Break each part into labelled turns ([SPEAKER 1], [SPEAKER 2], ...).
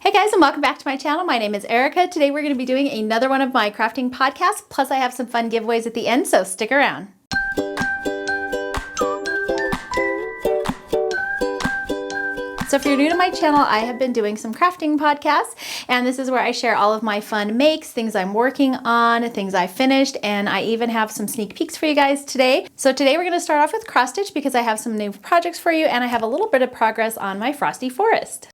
[SPEAKER 1] Hey guys, and welcome back to my channel. My name is Erica. Today we're going to be doing another one of my crafting podcasts, plus I have some fun giveaways at the end, so stick around. So if you're new to my channel, I have been doing some crafting podcasts, and this is where I share all of my fun makes, things I'm working on, things I finished, and I even have some sneak peeks for you guys today. So today we're going to start off with cross stitch because I have some new projects for you, and I have a little bit of progress on my Frosty Forest.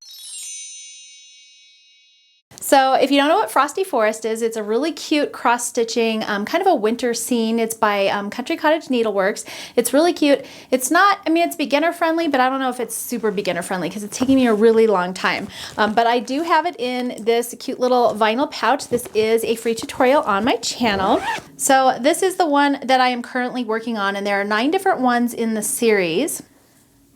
[SPEAKER 1] So if you don't know what Frosty Forest is, it's a really cute cross-stitching, kind of a winter scene. It's by Country Cottage Needleworks. It's really cute. It's not, I mean, it's beginner friendly, but I don't know if it's super beginner friendly because it's taking me a really long time. But I do have it in this cute little vinyl pouch. This is a free tutorial on my channel. So this is the one that I am currently working on, and there are 9 different ones in the series.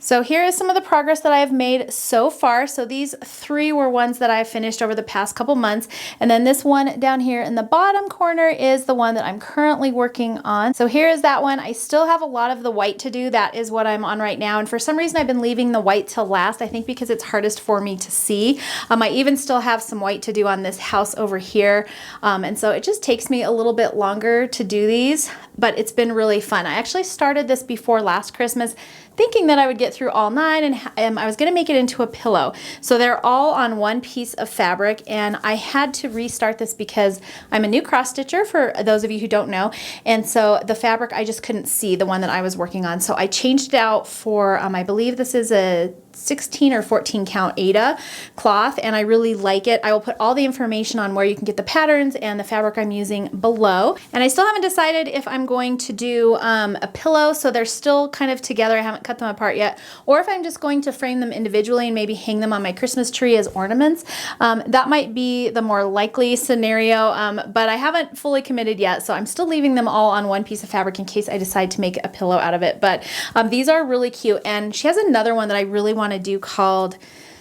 [SPEAKER 1] So here is some of the progress that I have made so far. So these 3 were ones that I finished over the past couple months. And then this one down here in the bottom corner is the one that I'm currently working on. So here is that one. I still have a lot of the white to do. That is what I'm on right now. And for some reason, I've been leaving the white till last. I think because it's hardest for me to see. I even still have some white to do on this house over here. And so it just takes me a little bit longer to do these, but it's been really fun. I actually started this before last Christmas, thinking that I would get through all 9 and I was going to make it into a pillow. So they're all on one piece of fabric, and I had to restart this because I'm a new cross stitcher, for those of you who don't know, and so the fabric I just couldn't see, the one that I was working on. So I changed it out for, I believe this is a 16 or 14 count Aida cloth, and I really like it. I will put all the information on where you can get the patterns and the fabric I'm using below. And I still haven't decided if I'm going to do a pillow, so they're still kind of together. I haven't cut them apart yet, or if I'm just going to frame them individually and maybe hang them on my Christmas tree as ornaments. That might be the more likely scenario, but I haven't fully committed yet, so I'm still leaving them all on one piece of fabric in case I decide to make a pillow out of it. But these are really cute, and she has another one that I really want to do called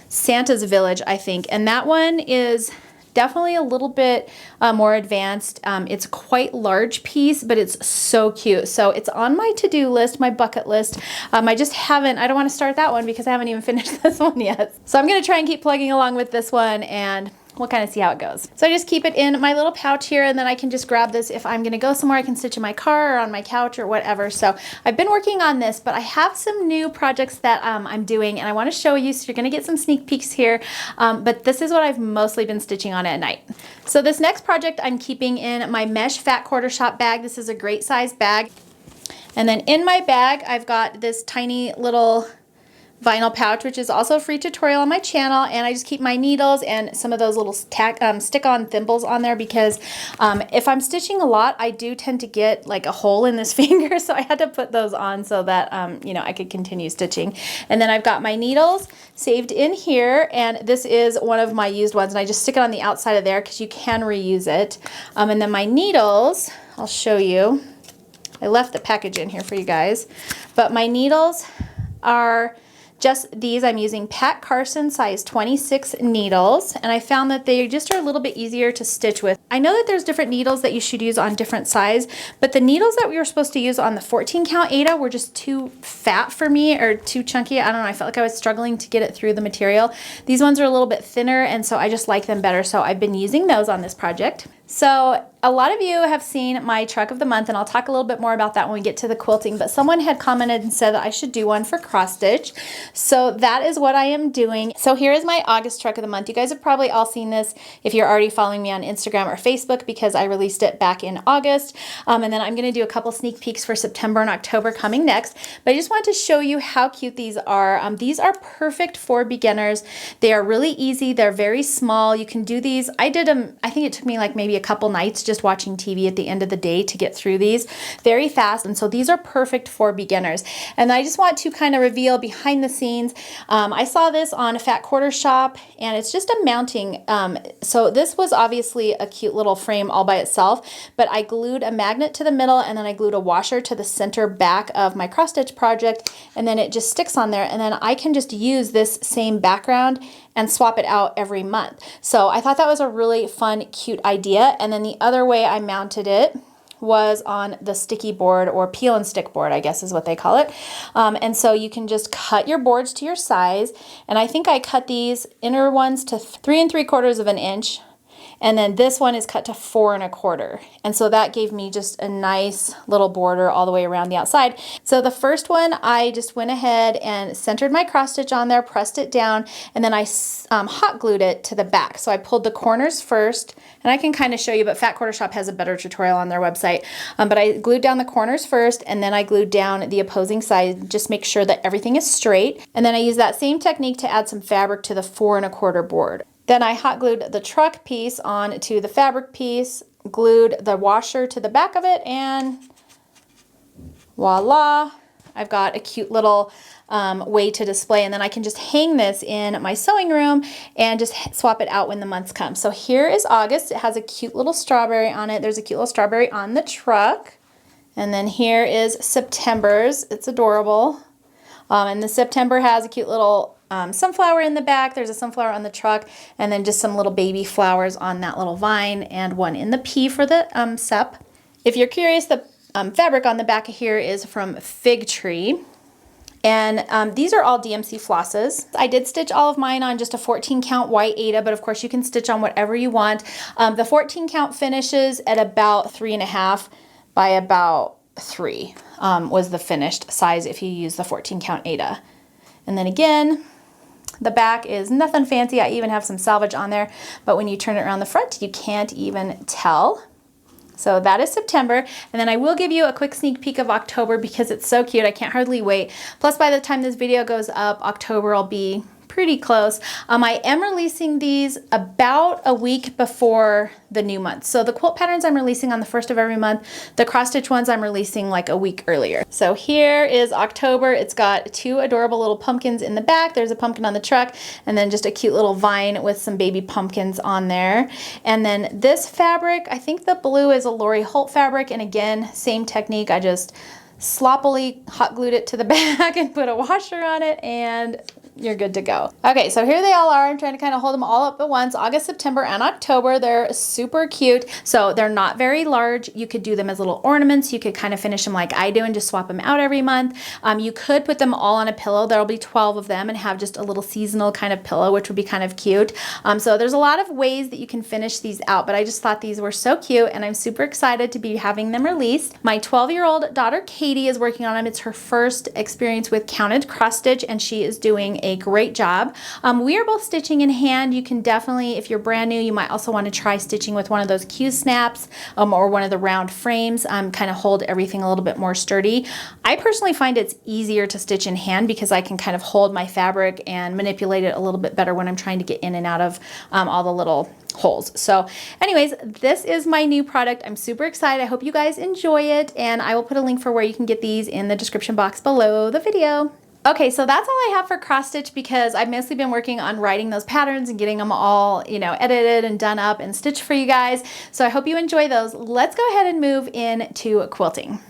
[SPEAKER 1] Santa's Village, I think, and that one is definitely a little bit more advanced. It's a quite large piece, but it's so cute. So it's on my to-do list, my bucket list. I don't want to start that one because I haven't even finished this one yet. So I'm going to try and keep plugging along with this one, and we'll kind of see how it goes. So I just keep it in my little pouch here, and then I can just grab this if I'm going to go somewhere. I can stitch in my car or on my couch or whatever. So I've been working on this, but I have some new projects that I'm doing, and I want to show you, so you're going to get some sneak peeks here. But this is what I've mostly been stitching on at night. So this next project I'm keeping in my mesh fat quarter shop bag. This is a great size bag. And then in my bag, I've got this tiny little vinyl pouch, which is also a free tutorial on my channel, and I just keep my needles and some of those little stick-on thimbles on there because if I'm stitching a lot, I do tend to get like a hole in this finger, so I had to put those on so that you know, I could continue stitching. And then I've got my needles saved in here, and this is one of my used ones, and I just stick it on the outside of there because you can reuse it. And then my needles, I'll show you. I left the package in here for you guys, but my needles are just these. I'm using Pat Carson size 26 needles, and I found that they just are a little bit easier to stitch with. I know that there's different needles that you should use on different size, but the needles that we were supposed to use on the 14 count Aida were just too fat for me, or too chunky. I don't know, I felt like I was struggling to get it through the material. These ones are a little bit thinner, and so I just like them better, so I've been using those on this project. So a lot of you have seen my truck of the month, and I'll talk a little bit more about that when we get to the quilting, but someone had commented and said that I should do one for cross stitch. So that is what I am doing. So here is my August truck of the month. You guys have probably all seen this if you're already following me on Instagram or Facebook because I released it back in August. And then I'm going to do a couple sneak peeks for September and October coming next. But I just wanted to show you how cute these are. These are perfect for beginners. They are really easy. They're very small. You can do these. I did them, I think it took me like maybe a couple nights just watching TV at the end of the day to get through these very fast. And so these are perfect for beginners. And I just want to kind of reveal behind the scenes. I saw this on a Fat Quarter Shop, and it's just a mounting. So this was obviously a cute little frame all by itself, but I glued a magnet to the middle, and then I glued a washer to the center back of my cross stitch project, and then it just sticks on there, and then I can just use this same background and swap it out every month. So I thought that was a really fun, cute idea. And then the other way I mounted it was on the sticky board, or peel and stick board, I guess is what they call it. And so you can just cut your boards to your size. And I think I cut these inner ones to 3 3/4 of an inch. And then this one is cut to 4 1/4. And so that gave me just a nice little border all the way around the outside. So the first one, I just went ahead and centered my cross stitch on there, pressed it down, and then I hot glued it to the back. So I pulled the corners first, and I can kind of show you, but Fat Quarter Shop has a better tutorial on their website. But I glued down the corners first, and then I glued down the opposing side, just make sure that everything is straight. And then I used that same technique to add some fabric to the 4 1/4 board. Then I hot glued the truck piece onto the fabric piece, glued the washer to the back of it, and voila, I've got a cute little way to display. And then I can just hang this in my sewing room and just swap it out when the months come. So here is August. It has a cute little strawberry on it. There's a cute little strawberry on the truck. And then here is September's. It's adorable. And the September has a cute little sunflower in the back. There's a sunflower on the truck, and then just some little baby flowers on that little vine, and one in the P for the sep. If you're curious, the fabric on the back of here is from Fig Tree. And these are all DMC flosses. I did stitch all of mine on just a 14 count white Aida, but of course you can stitch on whatever you want. The 14 count finishes at about 3.5 by about 3 was the finished size if you use the 14 count Aida. And then again, the back is nothing fancy. I even have some salvage on there, but when you turn it around the front, you can't even tell. So that is September. And then I will give you a quick sneak peek of October because it's so cute. I can't hardly wait. Plus, by the time this video goes up, October will be pretty close. I am releasing these about a week before the new month. So the quilt patterns I'm releasing on the 1st of every month. The cross stitch ones I'm releasing like a week earlier. So here is October. It's got 2 adorable little pumpkins in the back. There's a pumpkin on the truck, and then just a cute little vine with some baby pumpkins on there. And then this fabric, I think the blue is a Lori Holt fabric. And again, same technique. I just sloppily hot glued it to the back and put a washer on it, and you're good to go. Okay, so here they all are. I'm trying to kind of hold them all up at once. August, September, and October. They're super cute. So they're not very large. You could do them as little ornaments. You could kind of finish them like I do and just swap them out every month. You could put them all on a pillow. There'll be 12 of them, and have just a little seasonal kind of pillow, which would be kind of cute. So there's a lot of ways that you can finish these out, but I just thought these were so cute, and I'm super excited to be having them released. My 12-year-old daughter, Katie, is working on them. It's her first experience with counted cross stitch, and she is doing a great job. We are both stitching in hand. You can definitely, if you're brand new, you might also want to try stitching with one of those Q snaps or one of the round frames, kind of hold everything a little bit more sturdy. I personally find it's easier to stitch in hand because I can kind of hold my fabric and manipulate it a little bit better when I'm trying to get in and out of all the little holes. So anyways, this is my new product. I'm super excited. I hope you guys enjoy it, and I will put a link for where you can get these in the description box below the video. Okay, so that's all I have for cross stitch because I've mostly been working on writing those patterns and getting them all, edited and done up and stitched for you guys. So I hope you enjoy those. Let's go ahead and move into quilting.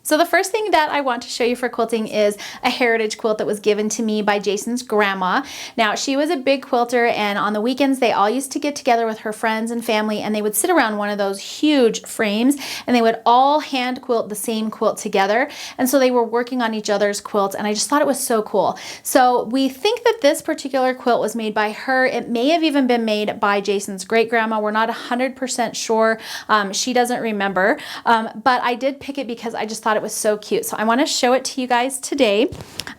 [SPEAKER 1] So the first thing that I want to show you for quilting is a heritage quilt that was given to me by Jason's grandma. Now, she was a big quilter, and on the weekends they all used to get together with her friends and family, and they would sit around one of those huge frames, and they would all hand quilt the same quilt together. And so they were working on each other's quilts, and I just thought it was so cool. So we think that this particular quilt was made by her. It may have even been made by Jason's great-grandma. We're not 100% sure. She doesn't remember, but I did pick it because I just thought it was so cute. So I want to show it to you guys today.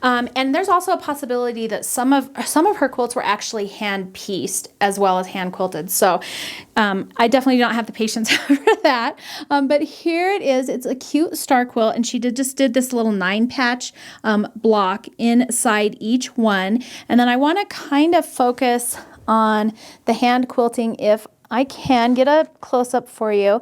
[SPEAKER 1] And there's also a possibility that some of her quilts were actually hand pieced as well as hand quilted. So I definitely don't have the patience for that. But here it is. It's a cute star quilt, and she just did this little 9-patch block inside each one. And then I want to kind of focus on the hand quilting if I can get a close-up for you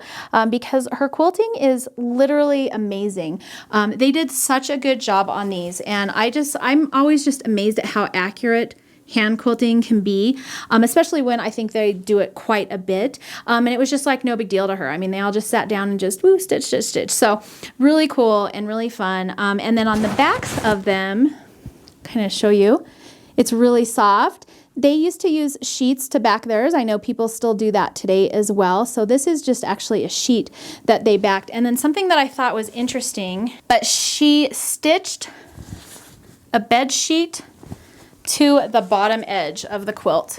[SPEAKER 1] because her quilting is literally amazing. They did such a good job on these, and I'm always just amazed at how accurate hand quilting can be, especially when I think they do it quite a bit. And it was just like no big deal to her. I mean, they all just sat down and just woo, stitch, stitch, stitch. So really cool and really fun. And then on the backs of them, kind of show you, it's really soft. They used to use sheets to back theirs. I know people still do that today as well. So this is just actually a sheet that they backed. And then something that I thought was interesting, but she stitched a bed sheet to the bottom edge of the quilt.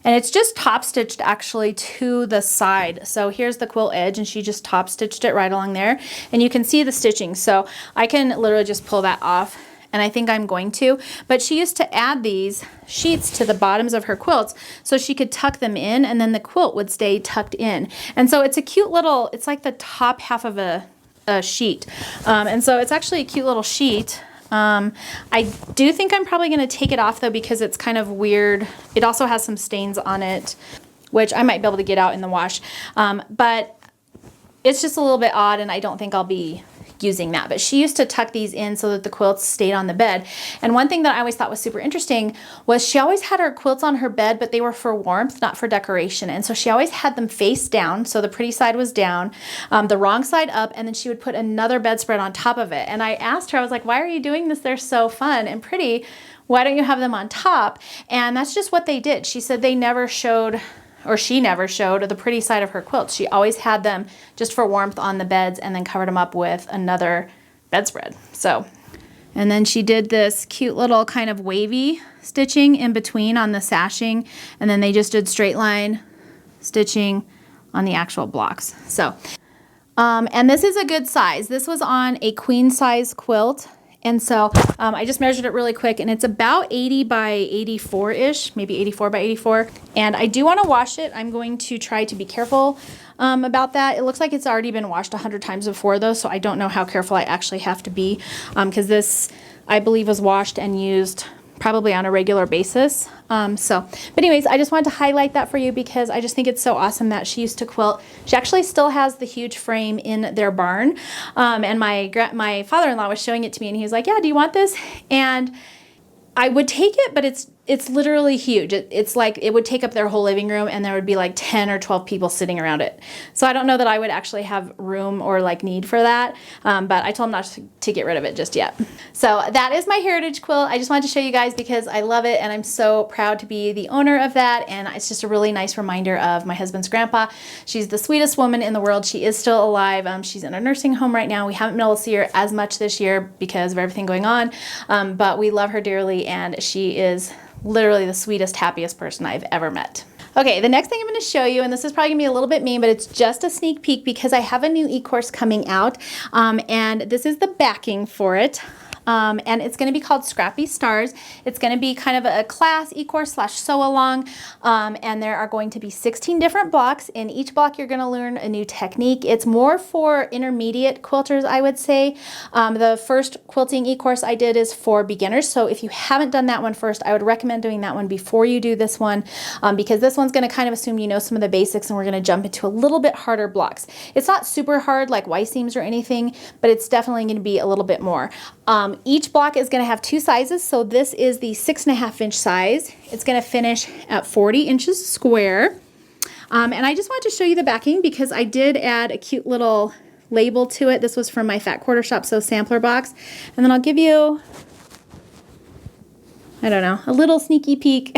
[SPEAKER 1] And it's just top stitched actually to the side. So here's the quilt edge and she just top stitched it right along there. And you can see the stitching. So I can literally just pull that off, and I think I'm going to. But she used to add these sheets to the bottoms of her quilts so she could tuck them in and then the quilt would stay tucked in. And so it's a cute little, it's like the top half of a sheet. And so it's actually a cute little sheet. I do think I'm probably going to take it off though because it's kind of weird. It also has some stains on it, which I might be able to get out in the wash. But it's just a little bit odd and I don't think I'll be using that. But she used to tuck these in so that the quilts stayed on the bed. And one thing that I always thought was super interesting was she always had her quilts on her bed, but they were for warmth, not for decoration. And so she always had them face down. So the pretty side was down, the wrong side up, and then she would put another bedspread on top of it. And I asked her, I was like, why are you doing this? They're so fun and pretty. Why don't you have them on top? And that's just what they did. She said they never showed, or she never showed, the pretty side of her quilts. She always had them just for warmth on the beds and then covered them up with another bedspread. So, and then she did this cute little kind of wavy stitching in between on the sashing, and then they just did straight line stitching on the actual blocks. So, and this is a good size. This was on a queen size quilt. And so I just measured it really quick and it's about 80 by 84-ish, maybe 84 by 84. And I do want to wash it. I'm going to try to be careful about that. It looks like it's already been washed 100 times before though, so I don't know how careful I actually have to be because this, I believe, was washed and used probably on a regular basis. But anyways, I just wanted to highlight that for you because I just think it's so awesome that she used to quilt. She actually still has the huge frame in their barn. And my father-in-law was showing it to me and he was like, yeah, do you want this? And I would take it, but it's literally huge. It's like it would take up their whole living room and there would be like 10 or 12 people sitting around it. So I don't know that I would actually have room or like need for that. But I told him not to get rid of it just yet. So that is my heritage quilt. I just wanted to show you guys because I love it and I'm so proud to be the owner of that. And it's just a really nice reminder of my husband's grandpa. She's the sweetest woman in the world. She is still alive. She's in a nursing home right now. We haven't been able to see her as much this year because of everything going on. But we love her dearly and she is literally the sweetest, happiest person I've ever met. Okay, the next thing I'm going to show you, and this is probably going to be a little bit mean, but it's just a sneak peek because I have a new e-course coming out, and this is the backing for it. And it's going to be called Scrappy Stars. It's going to be kind of a class e-course / sew along, and there are going to be 16 different blocks. In each block you're going to learn a new technique. It's more for intermediate quilters, I would say. The first quilting e-course I did is for beginners, so if you haven't done that one first, I would recommend doing that one before you do this one, because this one's going to kind of assume you know some of the basics and we're going to jump into a little bit harder blocks. It's not super hard like Y seams or anything, but it's definitely going to be a little bit more. Each block is going to have two sizes, so this is the 6.5 inch size. It's going to finish at 40 inches square. And I just wanted to show you the backing because I did add a cute little label to it. This was from my Fat Quarter Shop Sew sampler box. And then I'll give you, I don't know, a little sneaky peek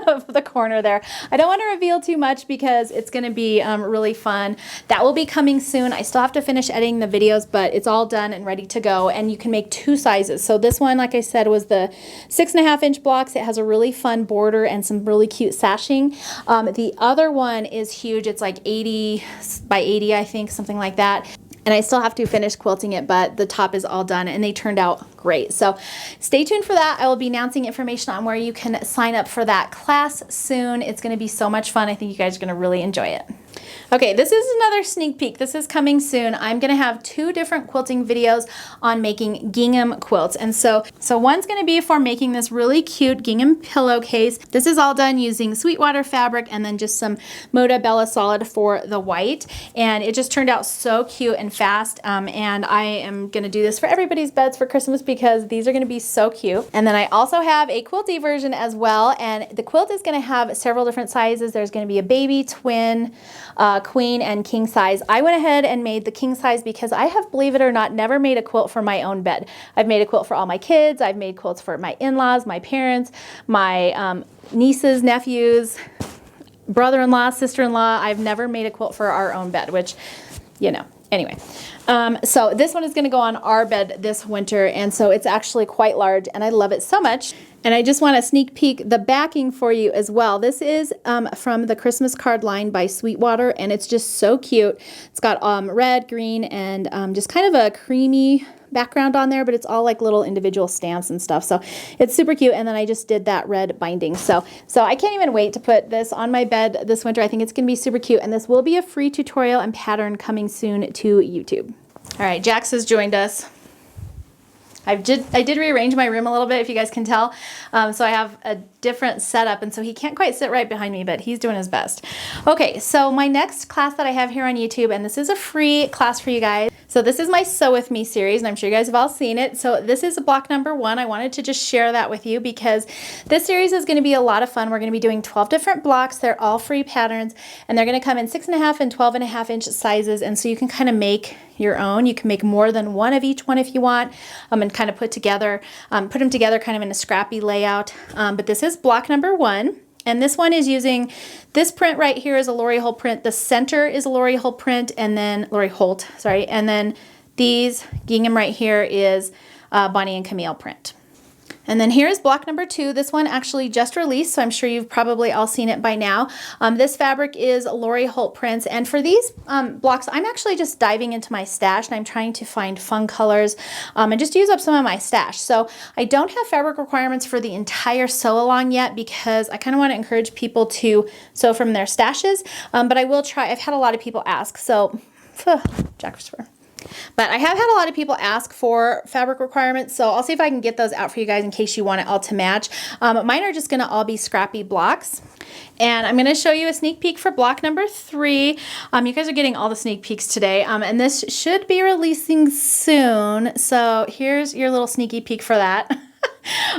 [SPEAKER 1] of the corner there. I don't want to reveal too much because it's going to be really fun. That will be coming soon. I still have to finish editing the videos, but it's all done and ready to go. And you can make two sizes. So this one, like I said, was the 6.5 inch blocks. It has a really fun border and some really cute sashing. The other one is huge. It's like 80 by 80, I think, something like that. And I still have to finish quilting it, but the top is all done and they turned out great. So stay tuned for that. I will be announcing information on where you can sign up for that class soon. It's going to be so much fun. I think you guys are going to really enjoy it. Okay, this is another sneak peek. This is coming soon. I'm going to have 2 different quilting videos on making gingham quilts. And so one's going to be for making this really cute gingham pillowcase. This is all done using Sweetwater fabric and then just some Moda Bella Solid for the white. And it just turned out so cute and fast. And I am going to do this for everybody's beds for Christmas because these are going to be so cute. And then I also have a quilty version as well. And the quilt is going to have several different sizes. There's going to be a baby, twin, queen and king size. I went ahead and made the king size because I have, believe it or not, never made a quilt for my own bed. I've made a quilt for all my kids. I've made quilts for my in-laws, my parents, my nieces, nephews, brother-in-law, sister-in-law. I've never made a quilt for our own bed, which, you know, anyway. So this one is going to go on our bed this winter, and so it's actually quite large, and I love it so much. And I just want to sneak peek the backing for you as well. This is from the Christmas card line by Sweetwater, and it's just so cute. It's got red, green, and just kind of a creamy background on there, but it's all like little individual stamps and stuff. So it's super cute. And then I just did that red binding. So I can't even wait to put this on my bed this winter. I think it's going to be super cute. And this will be a free tutorial and pattern coming soon to YouTube. All right, Jax has joined us. I did rearrange my room a little bit, if you guys can tell. So I have a different setup, and so he can't quite sit right behind me, but he's doing his best. Okay, so my next class that I have here on YouTube, and this is a free class for you guys. So this is my Sew With Me series, and I'm sure you guys have all seen it. So this is block number 1. I wanted to just share that with you because this series is going to be a lot of fun. We're going to be doing 12 different blocks. They're all free patterns, and they're going to come in 6.5 and 12.5 inch sizes, and so you can kind of make your own. You can make more than one of each one if you want, and kind of put them together kind of in a scrappy layout. But this is block number 1. And this one is using, this print right here is a Lori Holt print. The center is a Lori Holt print, and then Lori Holt, sorry. And then these gingham right here is Bonnie and Camille print. And then here's block number 2. This one actually just released, so I'm sure you've probably all seen it by now. This fabric is Lori Holt prints, and for these blocks, I'm actually just diving into my stash, and I'm trying to find fun colors and just use up some of my stash. So I don't have fabric requirements for the entire sew along yet because I kind of want to encourage people to sew from their stashes, but I will try. I've had a lot of people ask, so Jack Christopher. But I have had a lot of people ask for fabric requirements, so I'll see if I can get those out for you guys in case you want it all to match. Mine are just going to all be scrappy blocks. And I'm going to show you a sneak peek for block number 3. You guys are getting all the sneak peeks today, and this should be releasing soon. So here's your little sneaky peek for that.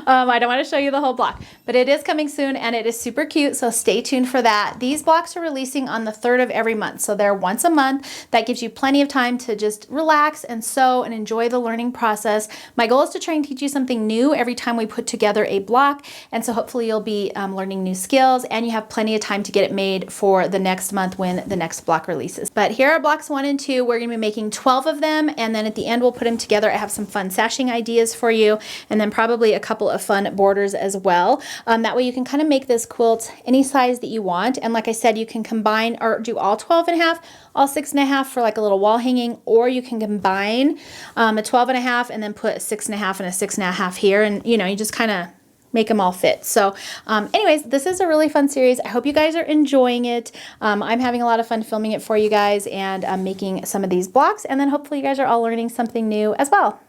[SPEAKER 1] I don't want to show you the whole block, but it is coming soon and it is super cute, so stay tuned for that. These blocks are releasing on the 3rd of every month, so they're once a month. That gives you plenty of time to just relax and sew and enjoy the learning process. My goal is to try and teach you something new every time we put together a block, and so hopefully you'll be learning new skills, and you have plenty of time to get it made for the next month when the next block releases. But here are blocks 1 and 2. We're going to be making 12 of them, and then at the end we'll put them together. I have some fun sashing ideas for you, and then probably a couple of fun borders as well. That way you can kind of make this quilt any size that you want. And like I said, you can combine or do all 12.5, all 6.5 for like a little wall hanging, or you can combine a 12.5 and then put a 6.5 and a 6.5 here. And you know, you just kind of make them all fit. So anyways, this is a really fun series. I hope you guys are enjoying it. I'm having a lot of fun filming it for you guys and making some of these blocks. And then hopefully you guys are all learning something new as well.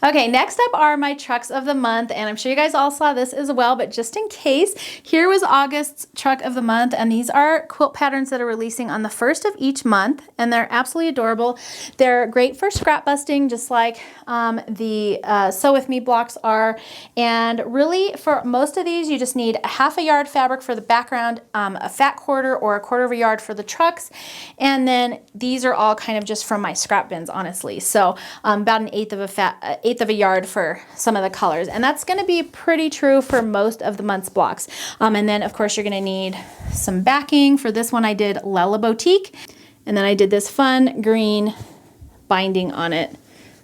[SPEAKER 1] Okay, next up are my trucks of the month, and I'm sure you guys all saw this as well, but just in case, here was August's truck of the month, and these are quilt patterns that are releasing on the 1st of each month, and they're absolutely adorable. They're great for scrap busting, just like the Sew With Me blocks are, and really for most of these, you just need a 1/2 yard fabric for the background, a fat quarter or a 1/4 yard for the trucks, and then these are all kind of just from my scrap bins, honestly. So about an 1/8 of a yard for some of the colors, and that's going to be pretty true for most of the month's blocks. And then of course you're going to need some backing. For this one I did Luella Boutique, and then I did this fun green binding on it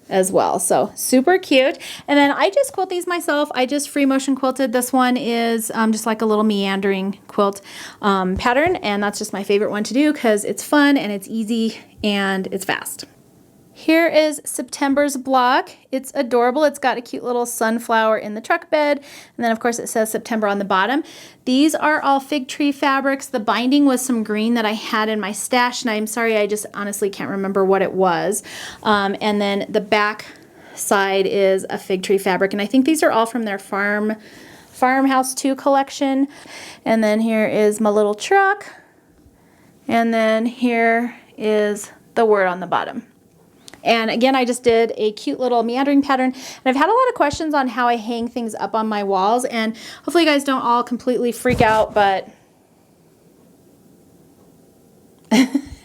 [SPEAKER 1] as well, so super cute. And then I just quilt these myself. I just free motion quilted. This one is just like a little meandering quilt pattern, and that's just my favorite one to do because it's fun and it's easy and it's fast. Here is September's block. It's adorable. It's got a cute little sunflower in the truck bed, and then of course it says September on the bottom. These are all fig tree fabrics. The binding was some green that I had in my stash, and I'm sorry, I just honestly can't remember what it was. And then the back side is a fig tree fabric, and I think these are all from their Farmhouse 2 collection. And then here is my little truck, and then here is the word on the bottom. And again, I just did a cute little meandering pattern, and I've had a lot of questions on how I hang things up on my walls, and hopefully you guys don't all completely freak out, but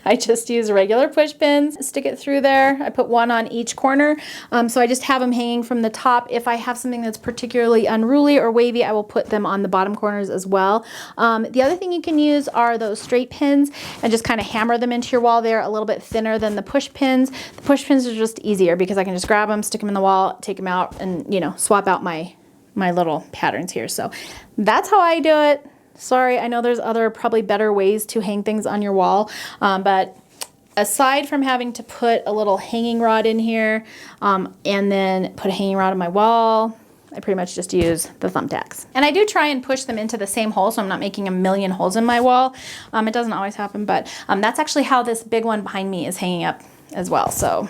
[SPEAKER 1] I just use regular push pins, stick it through there. I put one on each corner. So I just have them hanging from the top. If I have something that's particularly unruly or wavy, I will put them on the bottom corners as well. The other thing you can use are those straight pins and just kind of hammer them into your wall. They're a little bit thinner than the push pins. The push pins are just easier because I can just grab them, stick them in the wall, take them out, and, you know, swap out my little patterns here. So that's how I do it. Sorry, I know there's other probably better ways to hang things on your wall, but aside from having to put a little hanging rod in here and then put a hanging rod on my wall, I pretty much just use the thumbtacks. And I do try and push them into the same hole so I'm not making a million holes in my wall. It doesn't always happen, but that's actually how this big one behind me is hanging up as well. So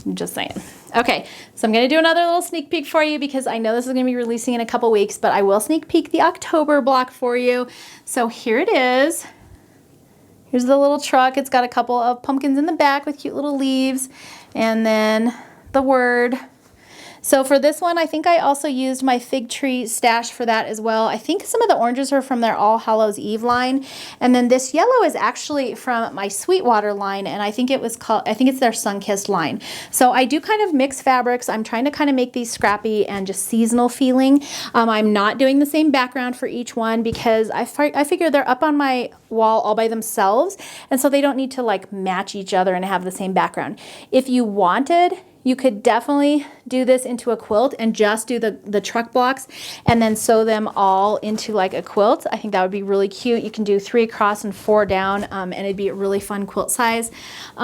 [SPEAKER 1] I'm just saying. Okay, so I'm going to do another little sneak peek for you because I know this is going to be releasing in a couple weeks, but I will sneak peek the October block for you. So here it is. Here's the little truck. It's got a couple of pumpkins in the back with cute little leaves, and then the word. So for this one, I think I also used my fig tree stash for that as well. I think some of the oranges are from their All Hallows Eve line. And then this yellow is actually from my Sweetwater line, and I think it's their Sunkissed line. So I do kind of mix fabrics. I'm trying to kind of make these scrappy and just seasonal feeling. I'm not doing the same background for each one because I figure they're up on my wall all by themselves, and so they don't need to like match each other and have the same background. If you wanted, you could definitely do this into a quilt and just do the truck blocks and then sew them all into like a quilt. I think that would be really cute. You can do 3 across and 4 down, and it'd be a really fun quilt size. But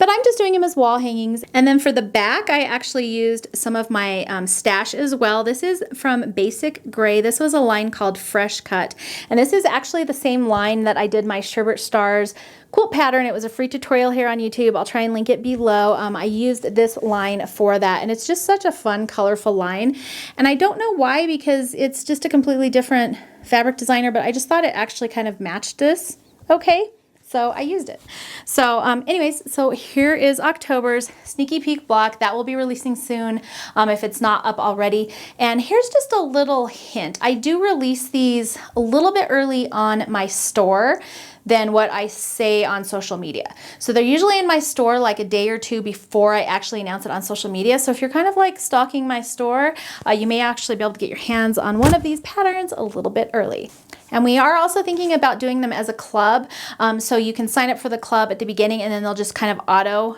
[SPEAKER 1] I'm just doing them as wall hangings. And then for the back, I actually used some of my stash as well. This is from Basic Gray. This was a line called Fresh Cut. And this is actually the same line that I did my Sherbet Stars quilt pattern. It was a free tutorial here on YouTube. I'll try and link it below. I used this line for that, and it's just such a fun, colorful line. And I don't know why, because it's just a completely different fabric designer, but I just thought it actually kind of matched this okay. So I used it. So anyways, so here is October's sneaky peek block. That will be releasing soon if it's not up already. And here's just a little hint. I do release these a little bit early on my store than what I say on social media. So they're usually in my store like a day or 2 before I actually announce it on social media. So if you're kind of like stalking my store, you may actually be able to get your hands on one of these patterns a little bit early. And we are also thinking about doing them as a club. So you can sign up for the club at the beginning, and then they'll just kind of auto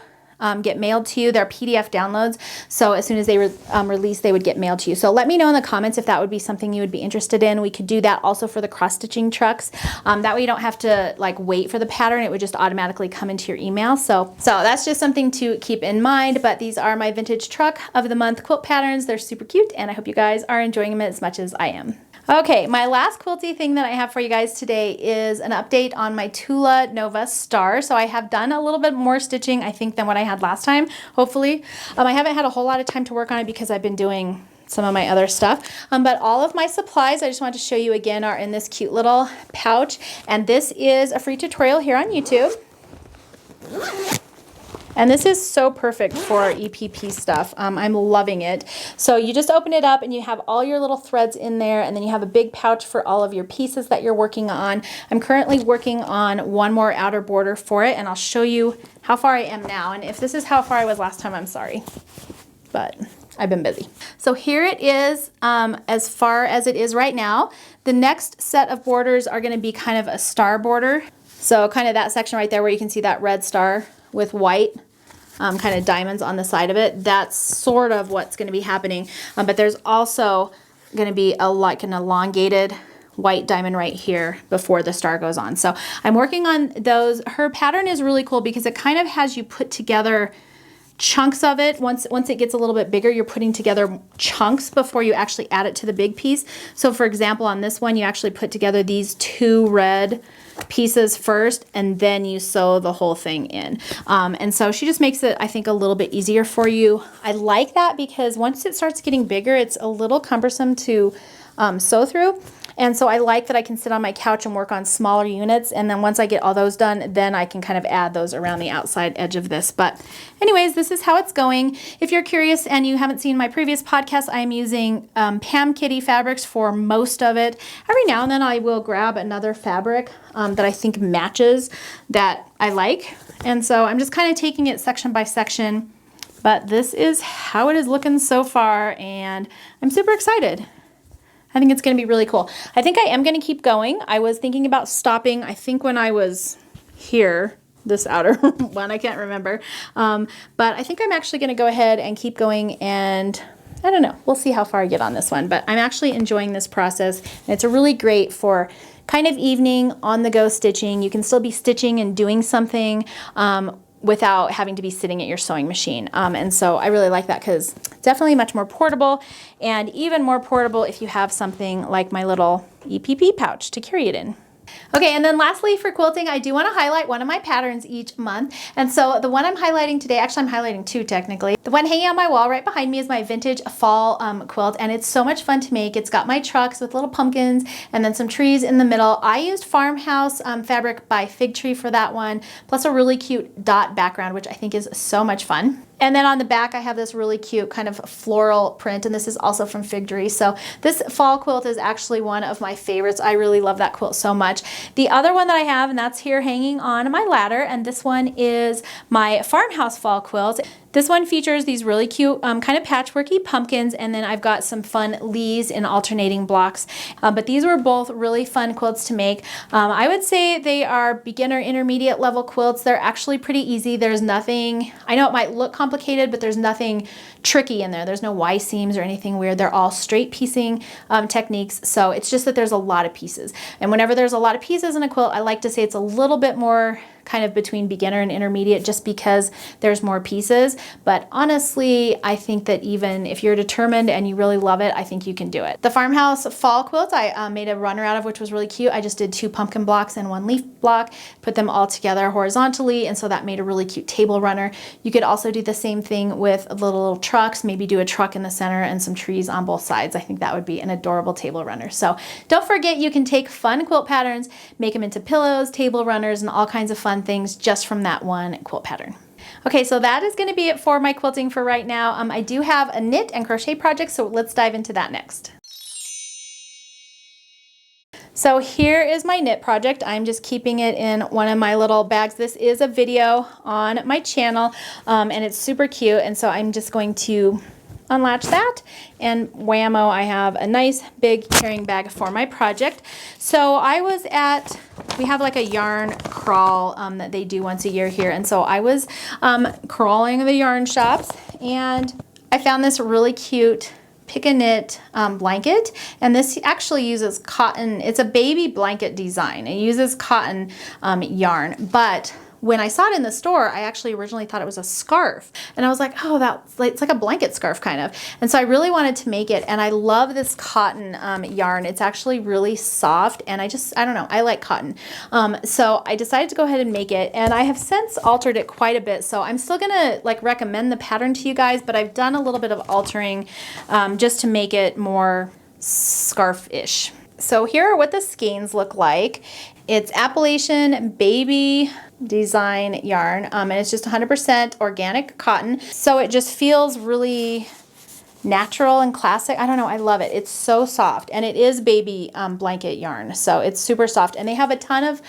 [SPEAKER 1] get mailed to you. They're PDF downloads. So as soon as they release, they would get mailed to you. So let me know in the comments if that would be something you would be interested in. We could do that also for the cross stitching trucks. That way you don't have to like wait for the pattern. It would just automatically come into your email. So that's just something to keep in mind. But these are my vintage truck of the month quilt patterns. They're super cute, and I hope you guys are enjoying them as much as I am. Okay, my last quilty thing that I have for you guys today is an update on my Tula Nova Star. So I have done a little bit more stitching, I think, than what I had last time, hopefully. I haven't had a whole lot of time to work on it because I've been doing some of my other stuff. But all of my supplies, I just wanted to show you again, are in this cute little pouch. And this is a free tutorial here on YouTube. And this is so perfect for EPP stuff. I'm loving it. So you just open it up and you have all your little threads in there, and then you have a big pouch for all of your pieces that you're working on. I'm currently working on one more outer border for it, and I'll show you how far I am now. And if this is how far I was last time, I'm sorry, but I've been busy. So here it is as far as it is right now. The next set of borders are going to be kind of a star border. So kind of that section right there where you can see that red star with white kind of diamonds on the side of it. That's sort of what's going to be happening. But there's also going to be like an elongated white diamond right here before the star goes on. So I'm working on those. Her pattern is really cool because it kind of has you put together chunks of it. Once it gets a little bit bigger, you're putting together chunks before you actually add it to the big piece. So for example, on this one, you actually put together these 2 red pieces first, and then you sew the whole thing in. And so she just makes it, I think, a little bit easier for you. I like that because once it starts getting bigger, it's a little cumbersome to sew through. And so I like that I can sit on my couch and work on smaller units. And then once I get all those done, then I can kind of add those around the outside edge of this. But anyways, this is how it's going. If you're curious and you haven't seen my previous podcast, I am using Pam Kitty fabrics for most of it. Every now and then I will grab another fabric that I think matches that I like. And so I'm just kind of taking it section by section. But this is how it is looking so far, and I'm super excited. I think it's going to be really cool. I think I am going to keep going. I was thinking about stopping, I think when I was here, this outer one, I can't remember. But I think I'm actually going to go ahead and keep going, and I don't know. We'll see how far I get on this one. But I'm actually enjoying this process, and it's a really great for kind of evening on-the-go stitching. You can still be stitching and doing something without having to be sitting at your sewing machine. And so I really like that because it's definitely much more portable, and even more portable if you have something like my little EPP pouch to carry it in. Okay, and then lastly for quilting, I do want to highlight one of my patterns each month. And so the one I'm highlighting today, actually I'm highlighting two technically. The one hanging on my wall right behind me is my vintage fall quilt, and it's so much fun to make. It's got my trucks with little pumpkins and then some trees in the middle. I used farmhouse fabric by Fig Tree for that one, plus a really cute dot background, which I think is so much fun. And then on the back, I have this really cute kind of floral print, and this is also from Fig Tree. So this fall quilt is actually one of my favorites. I really love that quilt so much. The other one that I have, and that's here hanging on my ladder, and this one is my farmhouse fall quilt. This one features these really cute kind of patchworky pumpkins, and then I've got some fun leaves in alternating blocks. But these were both really fun quilts to make. I would say they are beginner intermediate level quilts. They're actually pretty easy. There's nothing, I know it might look complicated, but there's nothing tricky in there. There's no Y seams or anything weird. They're all straight piecing techniques. So it's just that there's a lot of pieces. And whenever there's a lot of pieces in a quilt, I like to say it's a little bit more kind of between beginner and intermediate just because there's more pieces. But honestly, I think that even if you're determined and you really love it, I think you can do it. The farmhouse fall quilt I made a runner out of, which was really cute. I just did 2 pumpkin blocks and 1 leaf block, put them all together horizontally, and so that made a really cute table runner. You could also do the same thing with little trucks, maybe do a truck in the center and some trees on both sides. I think that would be an adorable table runner. So don't forget, you can take fun quilt patterns, make them into pillows, table runners, and all kinds of fun things just from that one quilt pattern. Okay, so that is going to be it for my quilting for right now. I do have a knit and crochet project, so let's dive into that next. So here is my knit project. I'm just keeping it in one of my little bags. This is a video on my channel, and it's super cute, and so I'm just going to unlatch that, and whammo, I have a nice big carrying bag for my project. So I was at, we have like a yarn crawl that they do once a year here, and so I was crawling the yarn shops, and I found this really cute pick a knit blanket, and this actually uses cotton. It's a baby blanket design. It uses cotton yarn, but when I saw it in the store, I actually originally thought it was a scarf, and I was like, oh, it's like a blanket scarf kind of. And so I really wanted to make it, and I love this cotton yarn. It's actually really soft, and I don't know, I like cotton. So I decided to go ahead and make it, and I have since altered it quite a bit. So I'm still gonna like recommend the pattern to you guys, but I've done a little bit of altering just to make it more scarf-ish. So here are what the skeins look like. It's Appalachian baby design yarn, and it's just 100% organic cotton. So it just feels really natural and classic. I don't know, I love it. It's so soft, and it is baby blanket yarn, so it's super soft. And they have a ton of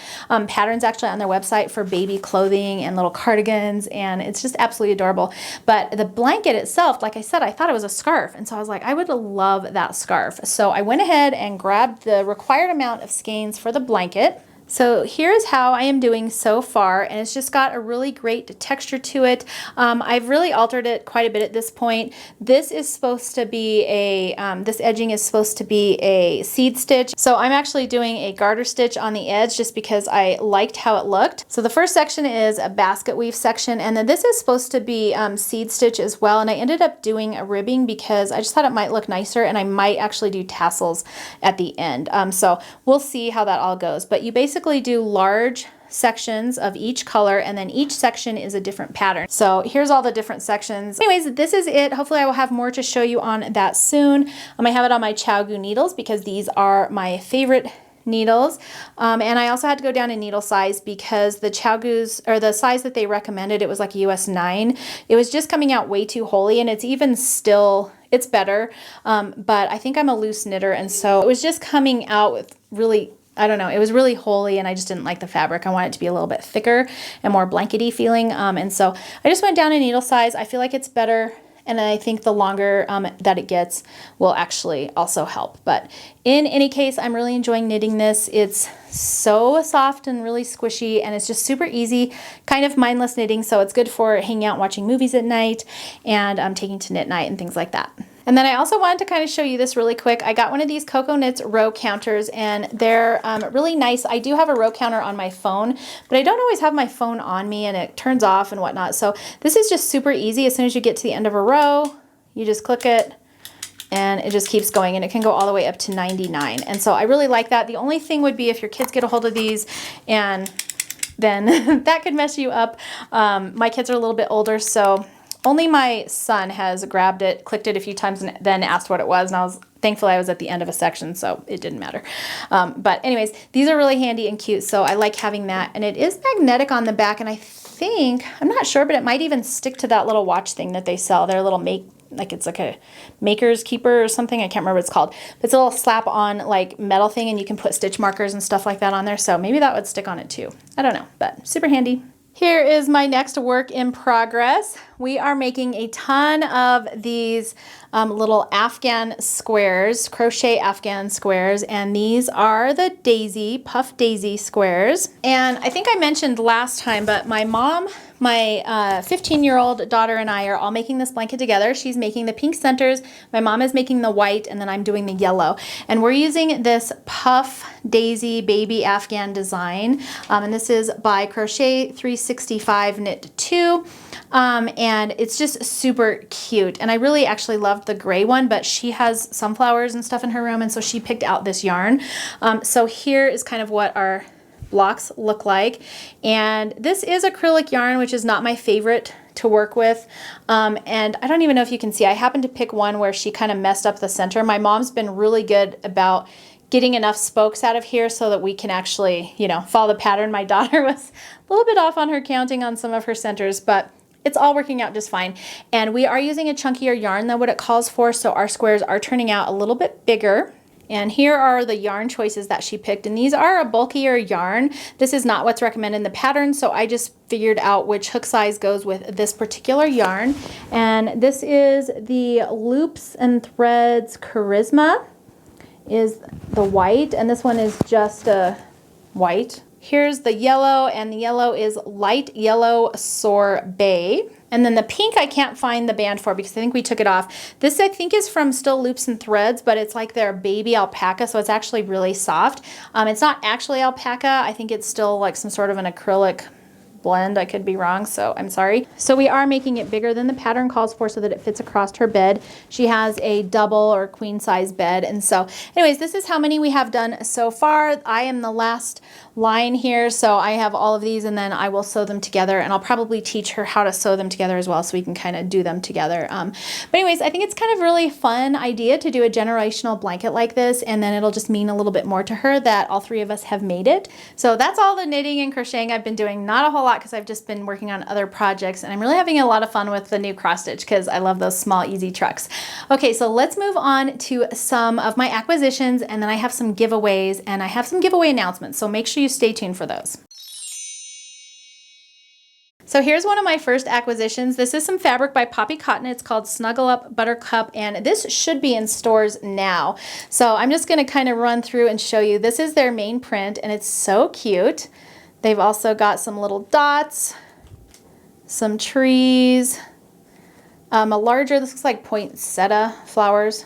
[SPEAKER 1] patterns actually on their website for baby clothing and little cardigans, and it's just absolutely adorable. But the blanket itself, like I said, I thought it was a scarf, and so I was like, I would love that scarf. So I went ahead and grabbed the required amount of skeins for the blanket. So here's how I am doing so far, and it's just got a really great texture to it. I've really altered it quite a bit at this point. This is supposed to be a, this edging is supposed to be a seed stitch. So I'm actually doing a garter stitch on the edge just because I liked how it looked. So the first section is a basket weave section, and then this is supposed to be seed stitch as well. And I ended up doing a ribbing because I just thought it might look nicer, and I might actually do tassels at the end. So we'll see how that all goes. But you basically basically do large sections of each color, and then each section is a different pattern. So here's all the different sections. Anyways, this is it. Hopefully I will have more to show you on that soon. I have it on my CHOW needles because these are my favorite needles, and I also had to go down in needle size because the CHOWs, or the size that they recommended, it was like a US 9. It was just coming out way too holey, and it's even still, it's better, but I think I'm a loose knitter, and so it was just coming out with really, I don't know, it was really holey, and I just didn't like the fabric. I want it to be a little bit thicker and more blankety feeling, and so I just went down in needle size. I feel like it's better. And then I think the longer that it gets will actually also help. But in any case, I'm really enjoying knitting this. It's so soft and really squishy, and it's just super easy, kind of mindless knitting. So it's good for hanging out and watching movies at night, and taking to knit night and things like that. And then I also wanted to kind of show you this really quick. I got one of these Coco Knits row counters, and they're really nice. I do have a row counter on my phone, but I don't always have my phone on me, and it turns off and whatnot. So this is just super easy. As soon as you get to the end of a row, you just click it, and it just keeps going, and it can go all the way up to 99. And so I really like that. The only thing would be if your kids get a hold of these, and then that could mess you up. My kids are a little bit older, so only my son has grabbed it, clicked it a few times, and then asked what it was. And thankfully I was at the end of a section, so it didn't matter. But anyways, these are really handy and cute, so I like having that. And it is magnetic on the back, and I think, I'm not sure, but it might even stick to that little watch thing that they sell. Their little it's like a maker's keeper or something. I can't remember what it's called. But it's a little slap on like metal thing, and you can put stitch markers and stuff like that on there. So maybe that would stick on it too. I don't know, but super handy. Here is my next work in progress. We are making a ton of these little Afghan squares, crochet Afghan squares, and these are the daisy, puff daisy squares. And I think I mentioned last time, but my mom, my 15-year-old daughter, and I are all making this blanket together. She's making the pink centers, my mom is making the white, and then I'm doing the yellow. And we're using this puff daisy baby Afghan design, and this is by Crochet 365 Knit 2. And it's just super cute, and I really actually loved the gray one, but she has sunflowers and stuff in her room, and so she picked out this yarn. So here is kind of what our blocks look like, and this is acrylic yarn, which is not my favorite to work with, and I don't even know if you can see, I happened to pick one where she kind of messed up the center. My mom's been really good about getting enough spokes out of here so that we can actually, you know, follow the pattern. My daughter was a little bit off on her counting on some of her centers, but it's all working out just fine. And we are using a chunkier yarn than what it calls for, so our squares are turning out a little bit bigger. And here are the yarn choices that she picked, and these are a bulkier yarn. This is not what's recommended in the pattern, so I just figured out which hook size goes with this particular yarn. And this is the Loops and Threads Charisma, is the white, and this one is just a white. Here's the yellow, and the yellow is Light Yellow Sorbet. And then the pink I can't find the band for because I think we took it off. This I think is from still Loops and Threads, but it's like their baby alpaca, so it's actually really soft. It's not actually alpaca. I think it's still like some sort of an acrylic blend. I could be wrong, so I'm sorry. So we are making it bigger than the pattern calls for so that it fits across her bed. She has a double or queen size bed, and so anyways, this is how many we have done so far. I am the last line here, so I have all of these, and then I will sew them together, and I'll probably teach her how to sew them together as well so we can kind of do them together. But anyways, I think it's kind of really fun idea to do a generational blanket like this, and then it'll just mean a little bit more to her that all three of us have made it. So that's all the knitting and crocheting I've been doing. Not a whole lot because I've just been working on other projects, and I'm really having a lot of fun with the new cross stitch because I love those small easy trucks. Okay, so let's move on to some of my acquisitions, and then I have some giveaways, and I have some giveaway announcements, so make sure you stay tuned for those. So here's one of my first acquisitions. This is some fabric by Poppy Cotton. It's called Snuggle Up Buttercup, and this should be in stores now. So I'm just gonna kind of run through and show you. This is their main print, and it's so cute. They've also got some little dots, some trees, a larger, this looks like poinsettia flowers,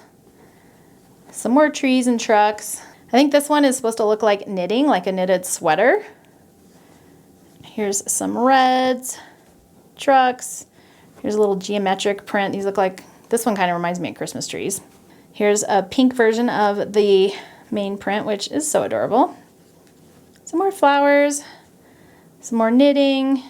[SPEAKER 1] some more trees and trucks. I think this one is supposed to look like knitting, like a knitted sweater. Here's some reds, trucks. Here's a little geometric print. These look like, this one kind of reminds me of Christmas trees. Here's a pink version of the main print, which is so adorable. Some more flowers, some more knitting.